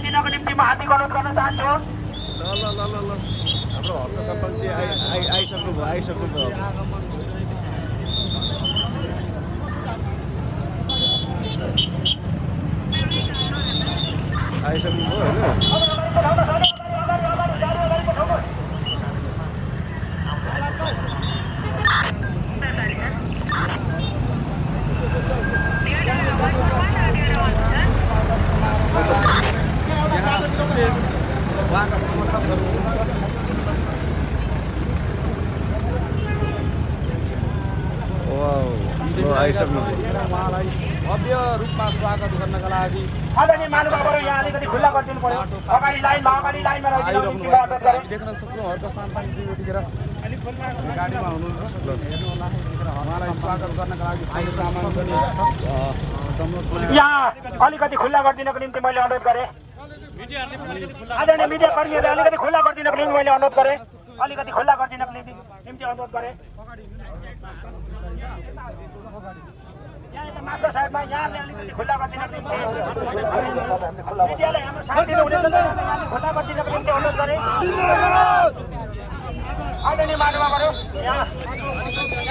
लगाइदिनको निम्ति म हार्दिक अनुरोध गर्न चाहन्छु। हाम्रो हर्क सरपञ्च आइसक्नुभयो होइन। उहाँका समर्थकहरू उहाँलाई भव्य रूपमा स्वागत गर्नका लागि आदरणीय महानुभावहरू यहाँ अलिकति खुल्ला गरिदिनु पर्यो। अगाडि लाइनमा आइरहनु भएको छ। हामी देख्न सक्छौँ हर्क साम्पाङजी यतिखेर गाडीमा हुनुहुन्छ। हेर्नु होला उहाँलाई स्वागत गर्नका लागि सबै सामान पनि यहाँ अलिकति खुल्ला गरिदिनको निम्ति मैले अनुरोध गरेँ। आदरणीय मिडिया कर्मीहरूले अलिकति खुल्ला गरिदिनको निम्ति मैले अनुरोध गरेँ। अलिकति खुल्ला गरिदिनको निम्ति अनुरोध गरेँ। यहाँ यता मास्टर साइडमा यहाँले अलिकति खुल्ला गरिदिनको निम्ति मिडियालाई हाम्रो साथ दिनुहुने खुल्ला गरिदिनको निम्ति अनुरोध गरेँ। आदरणीय महानुभावहरू यहाँ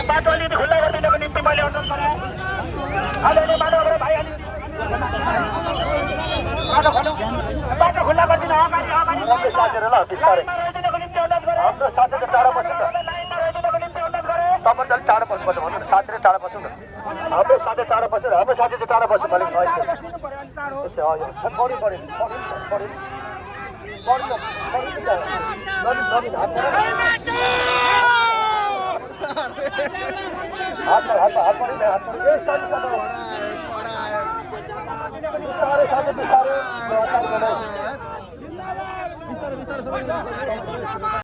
बाटो अलिकति खुल्ला गरिदिनको निम्ति मैले अनुरोध गरेँ। आदरणीय महानुभावहरू भाइ अलिकति बाटो खुल्ला गरिदिनु। अगाडि साथीहरू ल बिस्तारै रहिदिनको निम्ति अनुरोध गरेँ। हाम्रो साथी चाहिँ टाढा बस्नु न। लाइनमा रहिदिनको निम्ति अनुरोध गरेँ। तपाईँ चाहिँ टाढा बस्नुपर्छ भन्नु न। साथीले टाढा बस्नु न। हाम्रो साथी टाढा बस्नु। हाम्रो साथी चाहिँ टाढा बस्नु भने यसो बढी बिस्तारै